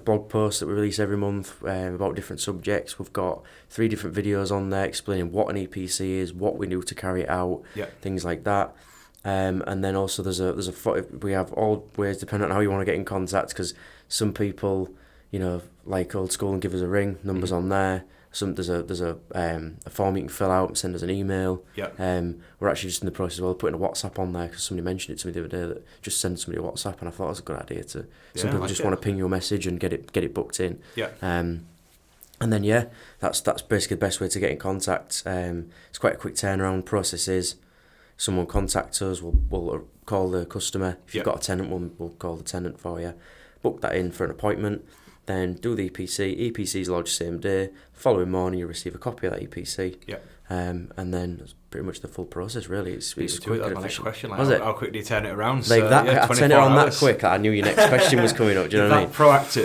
blog posts that we release every month about different subjects. We've got 3 different videos on there explaining what an EPC is, what we do to carry it out, things like that. And then also we have all ways depending on how you want to get in contact, because some people like old school and give us a ring. Numbers on there. There's a form you can fill out and send us an email. We're actually just in the process of putting a WhatsApp on there, because somebody mentioned it to me the other day that just send somebody a WhatsApp, and I thought it was a good idea to. Some people just want to ping you a message and get it booked in. And then that's basically the best way to get in contact. It's quite a quick turnaround. Process is someone contacts us, we'll call the customer. If you've got a tenant, we'll call the tenant for you. Book that in for an appointment. Then do the EPC. EPC's lodged same day. Following morning, you receive a copy of that EPC. And then it's pretty much the full process, really. It's quick and efficient. That's my next question. How quick do you turn it around? I turned it around that quick. I knew your next question was coming up. Do you know what I mean?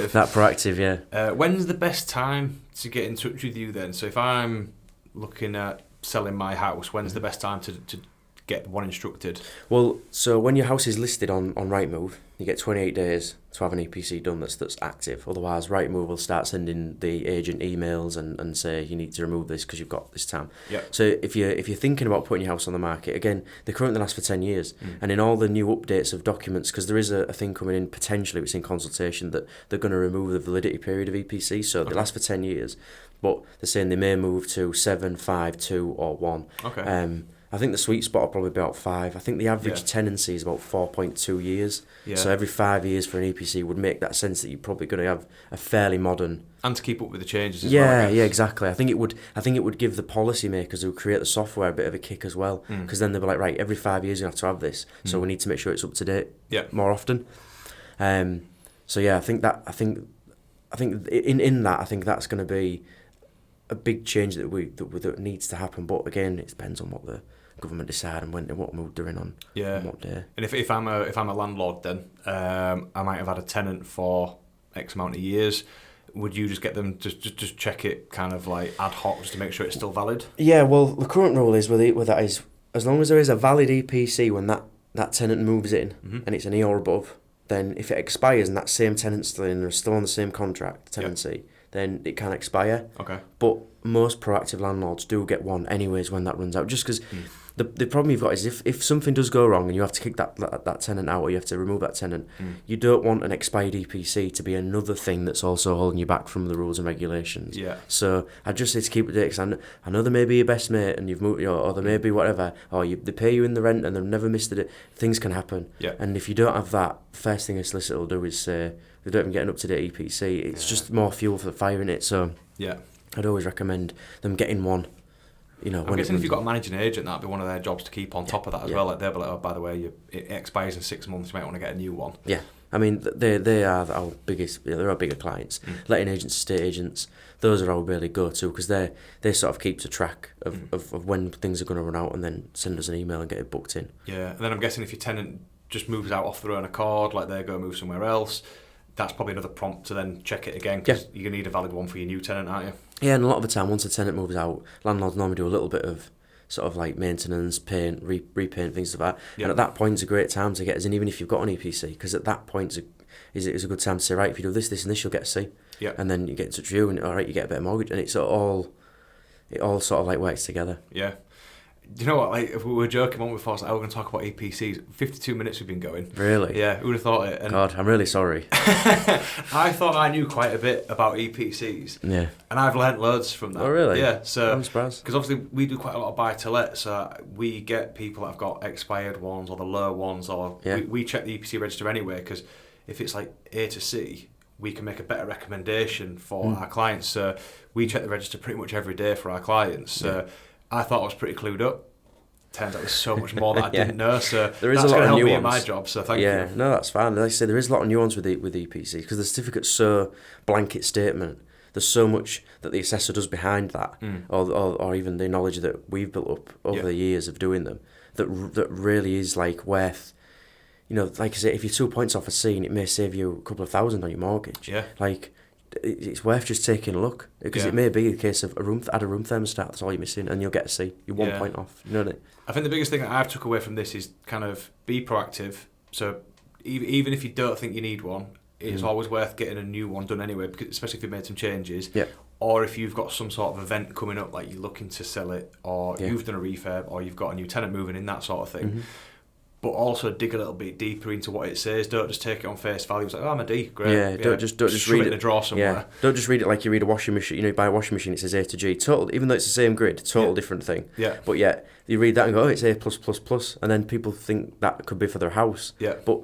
That proactive, yeah. When's the best time to get in touch with you then? So if I'm looking at selling my house, when's the best time to get one instructed? Well, so when your house is listed on Rightmove, you get 28 days to have an EPC done that's active. Otherwise, Rightmove will start sending the agent emails and say you need to remove this because you've got this time. So if you're thinking about putting your house on the market, again, they currently last for 10 years. And in all the new updates of documents, because there is a thing coming in potentially, it's in consultation, that they're going to remove the validity period of EPC. So they last for 10 years, but they're saying they may move to 7, 5, 2 or 1. I think the sweet spot will probably be about 5. I think the average tenancy is about 4.2 years. Yeah. So every 5 years for an EPC would make that sense that you're probably going to have a fairly modern. And to keep up with the changes as well. Yeah, exactly. I think it would give the policymakers who create the software a bit of a kick as well, because then they'll be like, right, every 5 years you have to have this, so we need to make sure it's up to date more often. So yeah, I think in that I think that's going to be a big change that needs to happen. But again, it depends on what the government decide and what mood they're in on what day. And if I'm a landlord, then I might have had a tenant for X amount of years. Would you just get them just check it kind of like ad hoc just to make sure it's still valid? Yeah, well, the current rule is with that is as long as there is a valid EPC when that tenant moves in and it's an E or above, then if it expires and that same tenant's still in, they're still on the same contract tenancy, then it can expire. Okay. But most proactive landlords do get one anyways when that runs out, just because the problem you've got is if something does go wrong and you have to kick that tenant out or you have to remove that tenant, you don't want an expired EPC to be another thing that's also holding you back from the rules and regulations. Yeah. So I just say to keep it there, because I know they may be your best mate and you've moved, or they may be whatever, or they pay you in the rent and they've never missed it. Things can happen. Yeah. And if you don't have that, first thing a solicitor will do is say they don't even get an up-to-date EPC. It's just more fuel for the fire in it. So yeah, I'd always recommend them getting one. You know, I'm guessing if you've got a managing agent, that'd be one of their jobs to keep on top of that as well. Like they'll be like, oh, by the way, it expires in 6 months. You might want to get a new one. Yeah, I mean they are our biggest. They're our bigger clients. Letting agents, estate agents, those are our really go-to because they sort of keeps a track of when things are going to run out and then send us an email and get it booked in. Yeah, and then I'm guessing if your tenant just moves out off their own accord, like they're going to move somewhere else, that's probably another prompt to then check it again because you're going to need a valid one for your new tenant, aren't you? Yeah, and a lot of the time, once a tenant moves out, landlords normally do a little bit of sort of like maintenance, paint, repaint, things like that. Yep. And at that point, it's a great time to get us in, even if you've got an EPC, because at that point, it's a good time to say, right, if you do this, this, and this, you'll get a C. Yep. And then you get in touch with you, and all right, you get a better mortgage, and it all sort of like works together. Yeah. Do you know what? Like, if we were joking on before, like, we're going to talk about EPCs. 52 minutes we've been going. Really? Yeah, who would have thought it? And God, I'm really sorry. I thought I knew quite a bit about EPCs. Yeah. And I've learnt loads from that. Oh, really? Yeah. So, I'm surprised. Because obviously we do quite a lot of buy-to-let, so we get people that have got expired ones or the low ones, or we check the EPC register anyway, because if it's like A to C, we can make a better recommendation for our clients. So we check the register pretty much every day for our clients. So I thought I was pretty clued up. Turns out there's so much more that I didn't know. So there is that's a lot going to of help nuance. me in my job. So thank you. Yeah, no, that's fine. Like I say, there is a lot of nuance with EPC because the certificate's so blanket statement. There's so much that the assessor does behind that, or even the knowledge that we've built up over the years of doing them, that really is like worth. You know, like I say, if you're 2 points off a C, and it may save you a couple of $1,000 on your mortgage. Yeah. Like, it's worth just taking a look because it may be the case of add a room thermostat. That's all you're missing, and you'll get a C. You're 1 point off. You know what I mean? I think the biggest thing that I've took away from this is kind of be proactive. So even if you don't think you need one, it's always worth getting a new one done anyway, because especially if you've made some changes. Yeah. Or if you've got some sort of event coming up, like you're looking to sell it, or you've done a refurb, or you've got a new tenant moving in, that sort of thing. But also dig a little bit deeper into what it says. Don't just take it on face value. It's like, oh, I'm a D, great. Yeah, don't just read it in a drawer somewhere. Yeah, don't just read it like you read a washing machine. You know, you buy a washing machine, it says A to G. Total, even though it's the same grid, total different thing. Yeah. But you read that and go, oh, it's A+++, and then people think that could be for their house. Yeah. But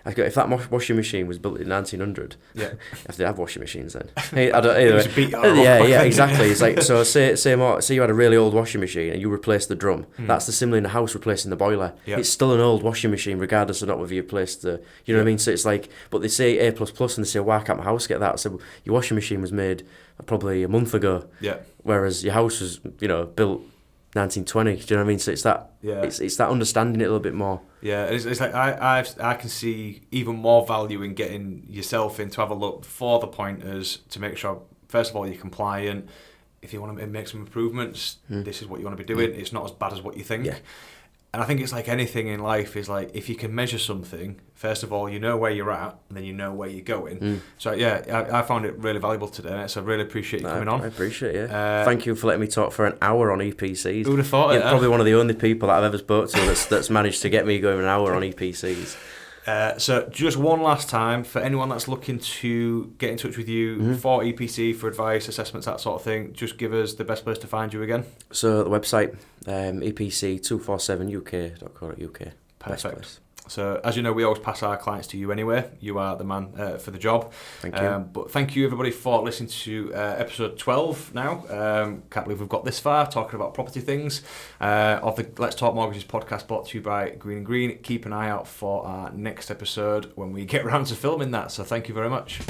if that washing machine was built in 1900, if they have washing machines then. Hey, I don't. Anyway, exactly. It's like, so say you had a really old washing machine and you replaced the drum. That's the similar in a house replacing the boiler. Yep. It's still an old washing machine regardless of not whether you replaced the. You know what I mean? So it's like, but they say A++, and they say, why can't my house get that? So your washing machine was made probably a month ago. Yeah. Whereas your house was, built 1920. Do you know what I mean? So it's that. Yeah. It's that understanding it a little bit more. Yeah, it's like I can see even more value in getting yourself in to have a look for the pointers to make sure, first of all, you're compliant. If you want to make some improvements, this is what you want to be doing. It's not as bad as what you think. Yeah. And I think it's like anything in life is like, if you can measure something, first of all, you know where you're at, and then you know where you're going. So I found it really valuable today, so I really appreciate you coming on. I appreciate it. Thank you for letting me talk for an hour on EPCs. Who would have thought it? You're probably one of the only people that I've ever spoke to that's managed to get me going an hour on EPCs. So just one last time, for anyone that's looking to get in touch with you for EPC, for advice, assessments, that sort of thing, just give us the best place to find you again. So the website, epc247uk.co.uk. Perfect. So as you know, we always pass our clients to you anyway. You are the man for the job. Thank you. But thank you everybody for listening to episode 12 now. Can't believe we've got this far talking about property things. Of the Let's Talk Mortgages podcast brought to you by Green & Green. Keep an eye out for our next episode when we get around to filming that. So thank you very much.